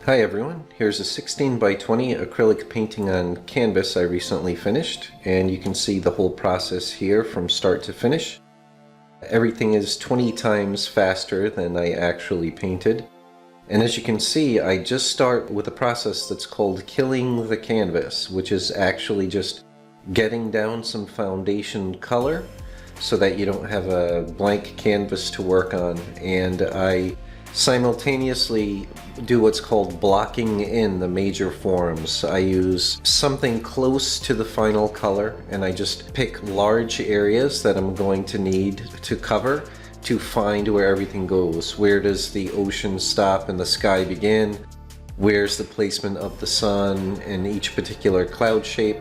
Hi everyone, here's a 16 by 20 acrylic painting on canvas I recently finished, and you can see the whole process here from start to finish. Everything is 20 times faster than I actually painted, and as you can see I just start with a process that's called killing the canvas, which is actually just getting down some foundation color so that you don't have a blank canvas to work on, and I simultaneously do what's called blocking in the major forms. I use something close to the final color and I just pick large areas that I'm going to need to cover to find where everything goes. Where does the ocean stop and the sky begin? Where's the placement of the sun and each particular cloud shape?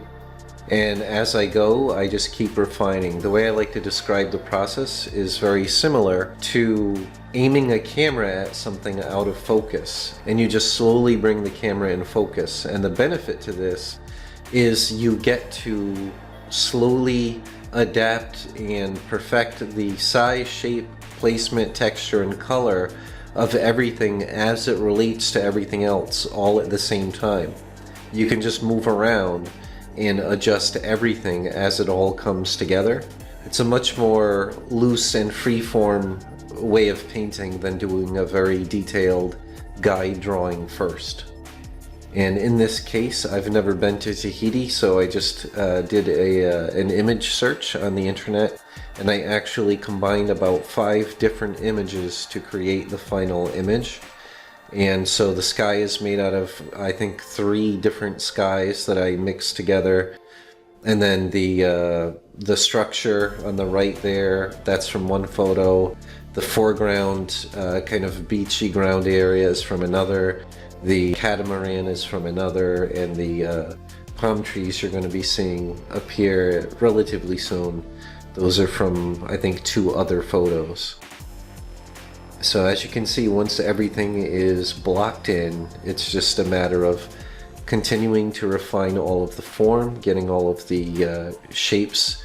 And as I go, I just keep refining. The way I like to describe the process is very similar to aiming a camera at something out of focus. And you just slowly bring the camera in focus. And the benefit to this is you get to slowly adapt and perfect the size, shape, placement, texture, and color of everything as it relates to everything else all at the same time. You can just move around and adjust everything as it all comes together. It's a much more loose and free-form way of painting than doing a very detailed guide drawing first. And in this case, I've never been to Tahiti, so I just did an image search on the internet, and I actually combined about 5 different images to create the final image. And so the sky is made out of, I think, 3 different skies that I mixed together. And then the structure on the right there, that's from one photo. The foreground kind of beachy ground area is from another. The catamaran is from another. And the palm trees you're going to be seeing appear relatively soon. Those are from, I think, 2 other photos. So as you can see, once everything is blocked in, it's just a matter of continuing to refine all of the form, getting all of the shapes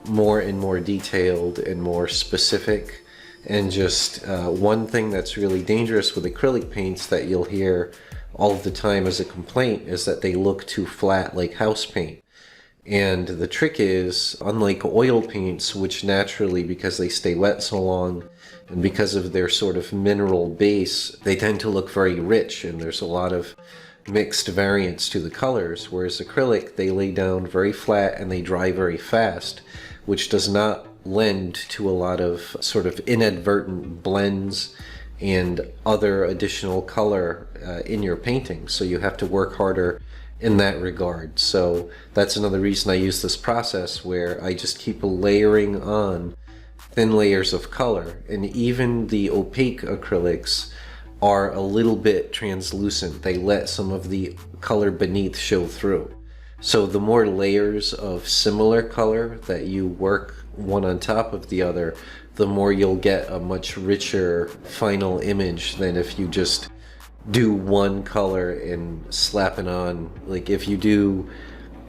more and more detailed and more specific. And just one thing that's really dangerous with acrylic paints that you'll hear all of the time as a complaint is that they look too flat like house paint. And the trick is, unlike oil paints, which naturally, because they stay wet so long, and because of their sort of mineral base, they tend to look very rich and there's a lot of mixed variance to the colors, whereas acrylic, they lay down very flat and they dry very fast, which does not lend to a lot of sort of inadvertent blends and other additional color in your painting. So you have to work harder in that regard. So that's another reason I use this process where I just keep layering on thin layers of color, and even the opaque acrylics are a little bit translucent. They let some of the color beneath show through. So the more layers of similar color that you work one on top of the other, the more you'll get a much richer final image than if you just do one color and slap it on. Like if you do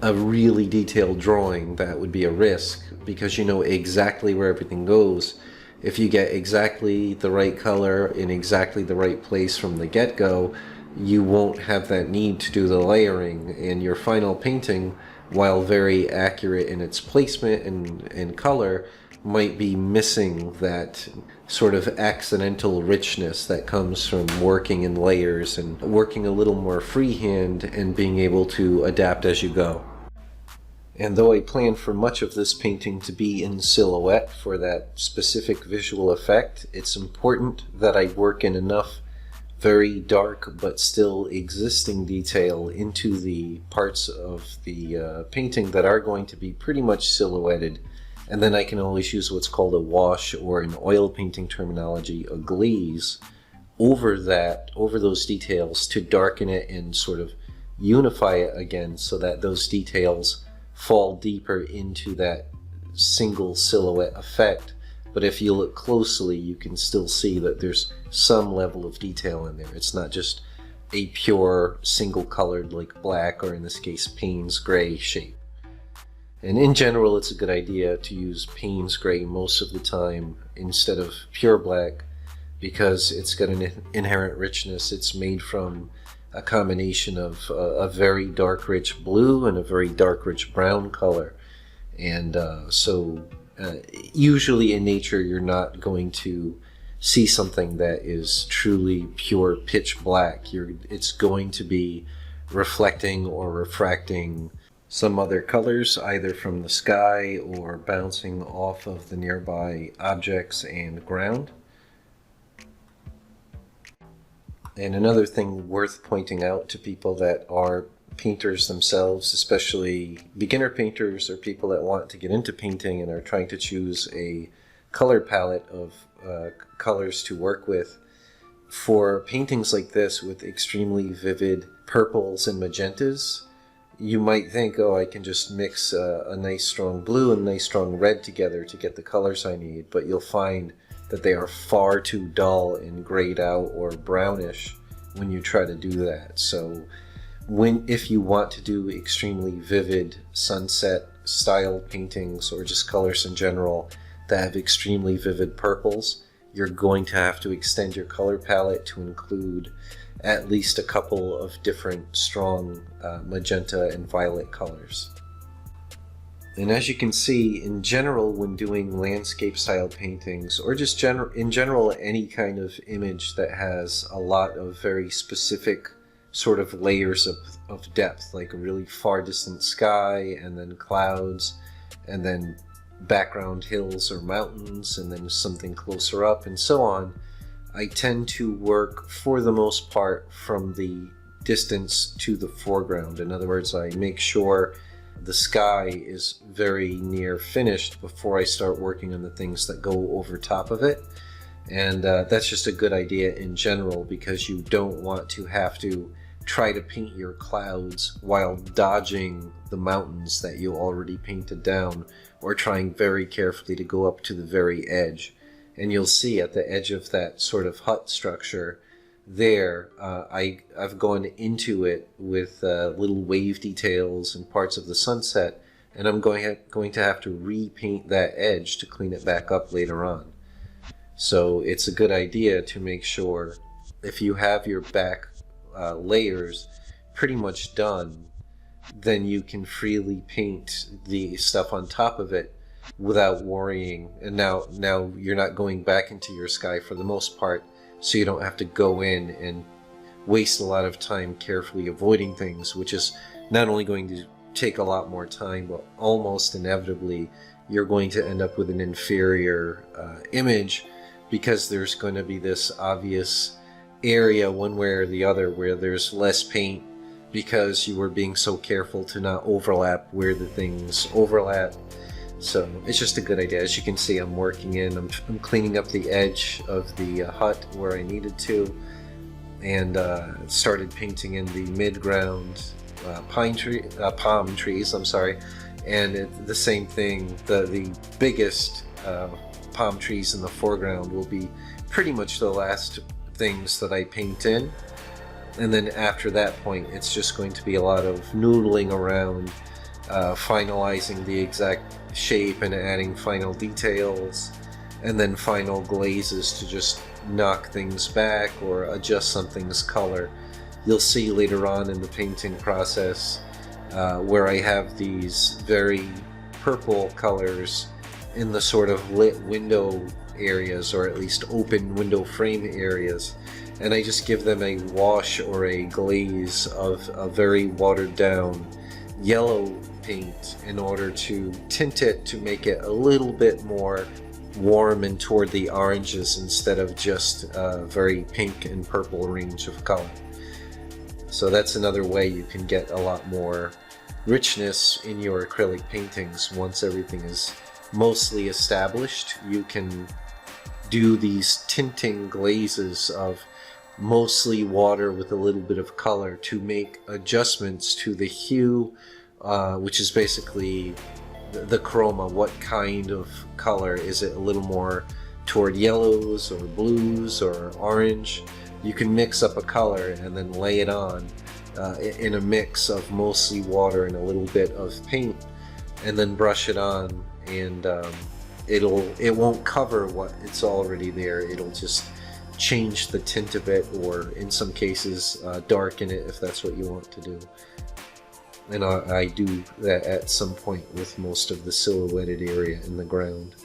a really detailed drawing, that would be a risk because you know exactly where everything goes. If you get exactly the right color in exactly the right place from the get-go, you won't have that need to do the layering, and your final painting, while very accurate in its placement and color, might be missing that sort of accidental richness that comes from working in layers and working a little more freehand and being able to adapt as you go. And though I plan for much of this painting to be in silhouette for that specific visual effect, it's important that I work in enough very dark but still existing detail into the parts of the painting that are going to be pretty much silhouetted. And then I can always use what's called a wash, or in oil painting terminology, a glaze, over those details to darken it and sort of unify it again so that those details fall deeper into that single silhouette effect. But if you look closely, you can still see that there's some level of detail in there. It's not just a pure single colored like black, or in this case Payne's gray shape. And in general, it's a good idea to use Payne's gray most of the time instead of pure black, because it's got an inherent richness. It's made from a combination of a very dark rich blue and a very dark rich brown color. And usually in nature you're not going to see something that is truly pure pitch black. It's going to be reflecting or refracting some other colors, either from the sky or bouncing off of the nearby objects and ground. And another thing worth pointing out to people that are painters themselves, especially beginner painters or people that want to get into painting and are trying to choose a color palette of colors to work with, for paintings like this with extremely vivid purples and magentas, you might think, oh, I can just mix a nice strong blue and a nice strong red together to get the colors I need, but you'll find that they are far too dull and grayed out or brownish when you try to do that. So if you want to do extremely vivid sunset style paintings or just colors in general that have extremely vivid purples, you're going to have to extend your color palette to include at least a couple of different strong magenta and violet colors. And as you can see, in general, when doing landscape style paintings, or just in general any kind of image that has a lot of very specific sort of layers of depth, like a really far distant sky, and then clouds, and then background hills or mountains, and then something closer up, and so on, I tend to work for the most part from the distance to the foreground. In other words, I make sure the sky is very near finished before I start working on the things that go over top of it. And that's just a good idea in general, because you don't want to have to try to paint your clouds while dodging the mountains that you already painted down, or trying very carefully to go up to the very edge. And you'll see at the edge of that sort of hut structure there, I've gone into it with little wave details and parts of the sunset, and I'm going to have to repaint that edge to clean it back up later on. So it's a good idea to make sure, if you have your back layers pretty much done, then you can freely paint the stuff on top of it without worrying. And now you're not going back into your sky for the most part, so you don't have to go in and waste a lot of time carefully avoiding things, which is not only going to take a lot more time, but almost inevitably you're going to end up with an inferior image, because there's going to be this obvious area one way or the other where there's less paint, because you were being so careful to not overlap where the things overlap. So it's just a good idea. As you can see, I'm working in, I'm cleaning up the edge of the hut where I needed to, and started painting in the mid-ground palm trees, and the same thing, the biggest palm trees in the foreground will be pretty much the last things that I paint in. And then after that point, it's just going to be a lot of noodling around, finalizing the exact shape and adding final details, and then final glazes to just knock things back or adjust something's color. You'll see later on in the painting process where I have these very purple colors in the sort of lit window areas, or at least open window frame areas, and I just give them a wash or a glaze of a very watered down yellow paint in order to tint it, to make it a little bit more warm and toward the oranges instead of just a very pink and purple range of color. So that's another way you can get a lot more richness in your acrylic paintings. Once everything is mostly established, you can do these tinting glazes of mostly water with a little bit of color to make adjustments to the hue, which is basically the chroma. What kind of color? Is it a little more toward yellows or blues or orange? You can mix up a color and then lay it on in a mix of mostly water and a little bit of paint, and then brush it on, and it won't cover what it's already there. It'll just change the tint of it, or in some cases darken it if that's what you want to do. And I do that at some point with most of the silhouetted area in the ground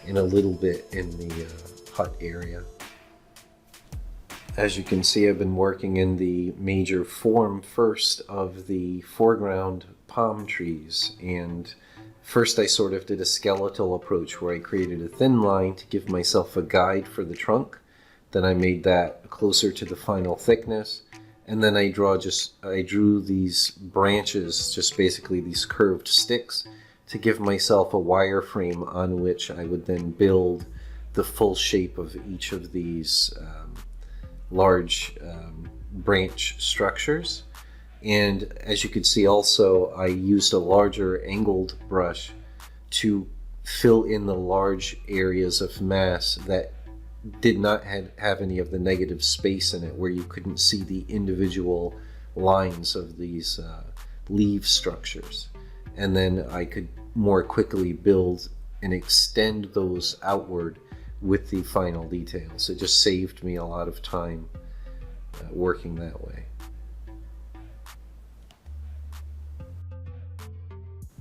and a little bit in the hut area. As you can see, I've been working in the major form first of the foreground palm trees, and first I sort of did a skeletal approach where I created a thin line to give myself a guide for the trunk. Then I made that closer to the final thickness, and then I drew these branches, just basically these curved sticks, to give myself a wireframe on which I would then build the full shape of each of these large branch structures. And as you can see also, I used a larger angled brush to fill in the large areas of mass that did not have any of the negative space in it, where you couldn't see the individual lines of these leaf structures. And then I could more quickly build and extend those outward with the final details. It just saved me a lot of time working that way.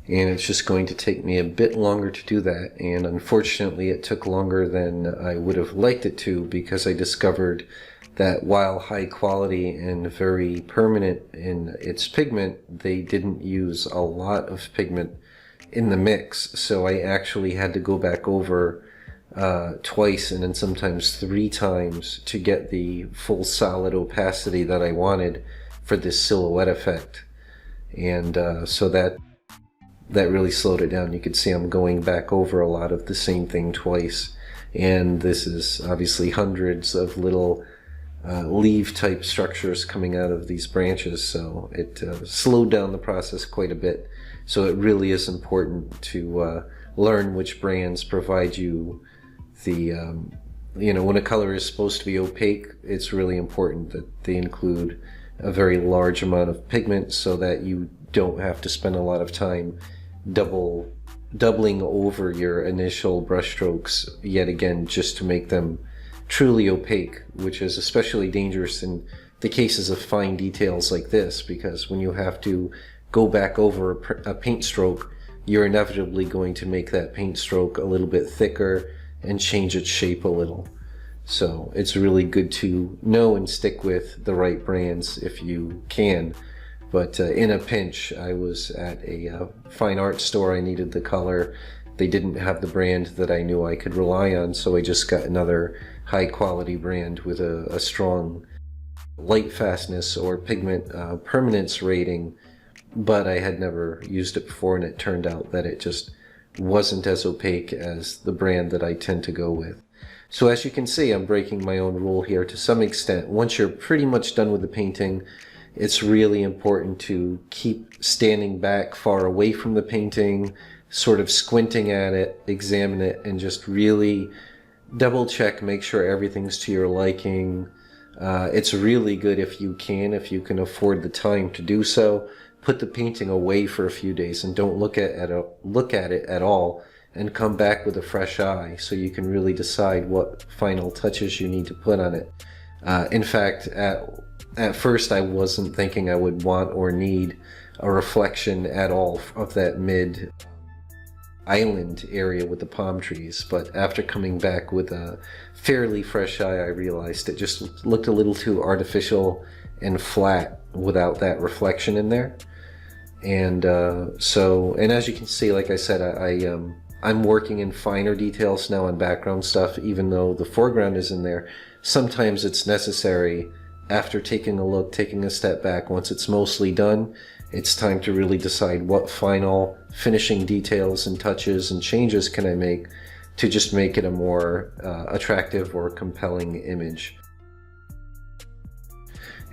And it's just going to take me a bit longer to do that, and unfortunately it took longer than I would have liked it to, because I discovered that while high quality and very permanent in its pigment, they didn't use a lot of pigment in the mix. So I actually had to go back over twice and then sometimes 3 times to get the full solid opacity that I wanted for this silhouette effect. And so that really slowed it down. You can see I'm going back over a lot of the same thing twice, and this is obviously hundreds of little leaf type structures coming out of these branches, so it slowed down the process quite a bit. So it really is important to learn which brands provide you the when a color is supposed to be opaque, it's really important that they include a very large amount of pigment so that you don't have to spend a lot of time doubling over your initial brush strokes yet again just to make them truly opaque, which is especially dangerous in the cases of fine details like this, because when you have to go back over a paint stroke, you're inevitably going to make that paint stroke a little bit thicker and change its shape a little. So it's really good to know and stick with the right brands if you can. But in a pinch, I was at a fine art store. I needed the color. They didn't have the brand that I knew I could rely on, so I just got another high quality brand with a strong light fastness or pigment permanence rating, but I had never used it before, and it turned out that it just wasn't as opaque as the brand that I tend to go with. So as you can see, I'm breaking my own rule here to some extent. Once you're pretty much done with the painting, it's really important to keep standing back far away from the painting, sort of squinting at it, examine it, and just really double check, make sure everything's to your liking. It's really good if you can afford the time to do so. Put the painting away for a few days and don't look at it at all, and come back with a fresh eye so you can really decide what final touches you need to put on it. In fact, at first I wasn't thinking I would want or need a reflection at all of that mid island area with the palm trees, but after coming back with a fairly fresh eye, I realized it just looked a little too artificial and flat without that reflection in there. And and as you can see, like I said, I'm working in finer details now on background stuff, even though the foreground is in there. Sometimes it's necessary, after taking a look, taking a step back, once it's mostly done, it's time to really decide what final finishing details and touches and changes can I make to just make it a more attractive or compelling image.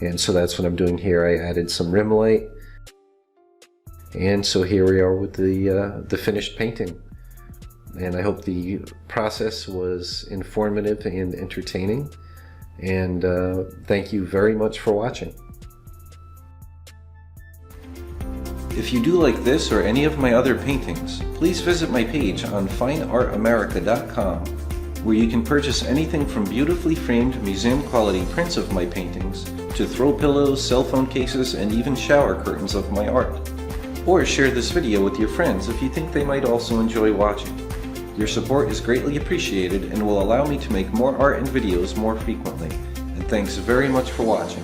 And so that's what I'm doing here. I added some rim light. And so here we are with the finished painting. And I hope the process was informative and entertaining. And thank you very much for watching. If you do like this or any of my other paintings, please visit my page on fineartamerica.com. where you can purchase anything from beautifully framed museum quality prints of my paintings to throw pillows, cell phone cases, and even shower curtains of my art. Or share this video with your friends if you think they might also enjoy watching. Your support is greatly appreciated and will allow me to make more art and videos more frequently. And thanks very much for watching.